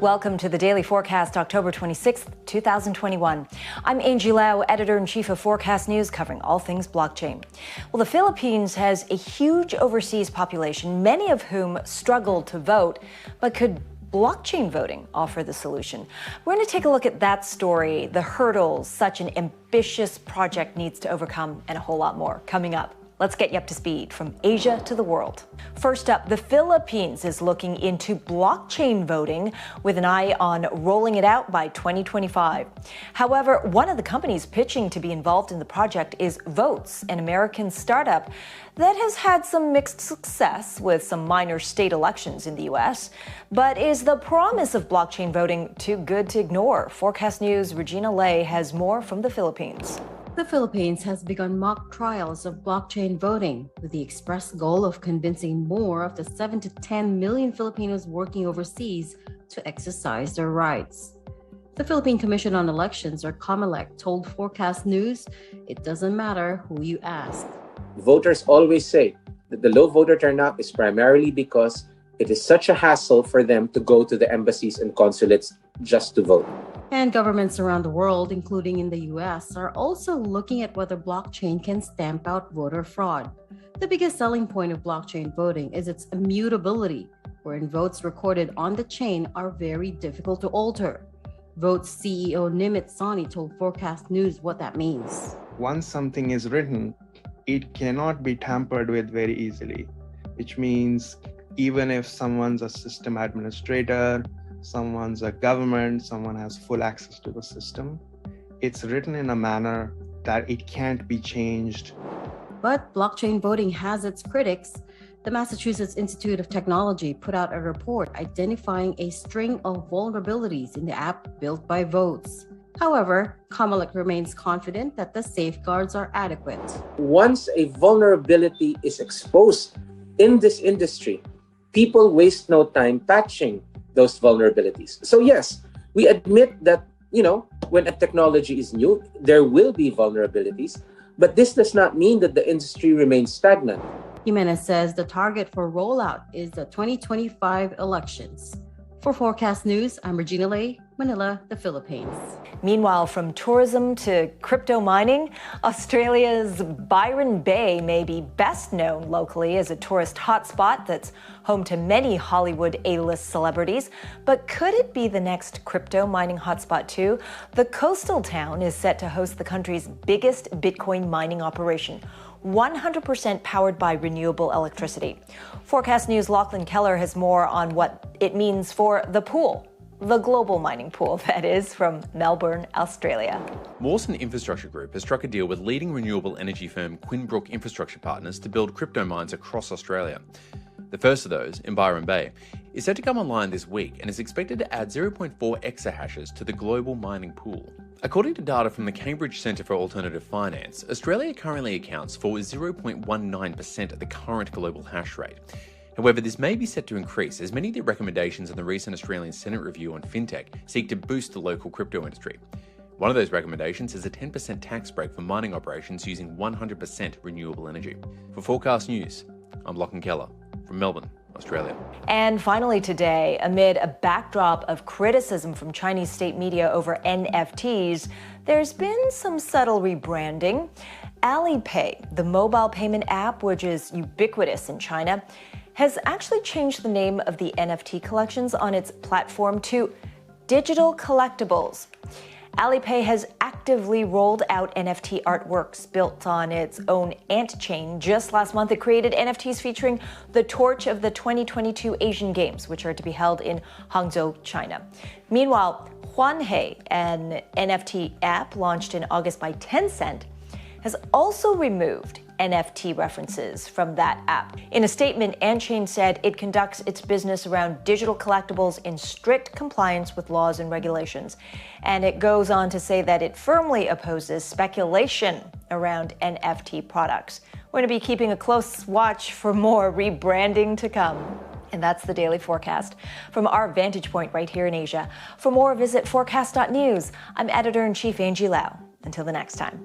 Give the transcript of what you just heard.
Welcome to the Daily Forkast, October 26th, 2021. I'm Angie Lau, Editor-in-Chief of Forecast News, covering all things blockchain. Well, the Philippines has a huge overseas population, many of whom struggle to vote, but could blockchain voting offer the solution? We're going to take a look at that story, the hurdles such an ambitious project needs to overcome, and a whole lot more coming up. Let's get you up to speed from Asia to the world. First up, the Philippines is looking into blockchain voting with an eye on rolling it out by 2025. However, one of the companies pitching to be involved in the project is Votes, an American startup that has had some mixed success with some minor state elections in the U.S. But is the promise of blockchain voting too good to ignore? Forecast News' Regina Lay has more from the Philippines. The Philippines has begun mock trials of blockchain voting with the express goal of convincing more of the 7 to 10 million Filipinos working overseas to exercise their rights. The Philippine Commission on Elections, or COMELEC, told Forecast News it doesn't matter who you ask. Voters always say that the low voter turnout is primarily because it is such a hassle for them to go to the embassies and consulates just to vote. And governments around the world, including in the US, are also looking at whether blockchain can stamp out voter fraud. The biggest selling point of blockchain voting is its immutability, wherein votes recorded on the chain are very difficult to alter. Votes CEO Nimit Sani told Forecast News what that means. Once something is written, it cannot be tampered with very easily, which means even if someone's a system administrator, someone's a government, someone has full access to the system, it's written in a manner that it can't be changed. But blockchain voting has its critics. The Massachusetts Institute of Technology put out a report identifying a string of vulnerabilities in the app built by Votes. However, COMELEC remains confident that the safeguards are adequate. Once a vulnerability is exposed in this industry, people waste no time patching those vulnerabilities. So yes, we admit that, when a technology is new, there will be vulnerabilities, but this does not mean that the industry remains stagnant. Jimenez says the target for rollout is the 2025 elections. For Forecast News, I'm Regina Lay, Manila, the Philippines. Meanwhile, from tourism to crypto mining, Australia's Byron Bay may be best known locally as a tourist hotspot that's home to many Hollywood A-list celebrities. But could it be the next crypto mining hotspot too? The coastal town is set to host the country's biggest Bitcoin mining operation, 100% powered by renewable electricity. Forecast News' Lachlan Keller has more on what it means for the pool. The global mining pool, that is, from Melbourne, Australia. MAWSON Infrastructure Group has struck a deal with leading renewable energy firm Quinbrook Infrastructure Partners to build crypto mines across Australia. The first of those, in Byron Bay, is set to come online this week and is expected to add 0.4 exahashes to the global mining pool. According to data from the Cambridge Centre for Alternative Finance, Australia currently accounts for 0.19% of the current global hash rate. However, this may be set to increase as many of the recommendations in the recent Australian Senate review on fintech seek to boost the local crypto industry. One of those recommendations is a 10% tax break for mining operations using 100% renewable energy. For Forecast News, I'm Lachlan Keller from Melbourne, Australia. And finally today, amid a backdrop of criticism from Chinese state media over NFTs, there's been some subtle rebranding. Alipay, the mobile payment app, which is ubiquitous in China, has actually changed the name of the NFT collections on its platform to Digital Collectibles. Alipay has actively rolled out NFT artworks built on its own ant chain. Just last month, it created NFTs featuring the torch of the 2022 Asian Games, which are to be held in Hangzhou, China. Meanwhile, Huanhe, an NFT app launched in August by Tencent, has also removed NFT references from that app. In a statement, Antchain said it conducts its business around digital collectibles in strict compliance with laws and regulations. And it goes on to say that it firmly opposes speculation around NFT products. We're going to be keeping a close watch for more rebranding to come. And that's the Daily Forecast from our vantage point right here in Asia. For more, visit forecast.news. I'm Editor-in-Chief Angie Lau. Until the next time.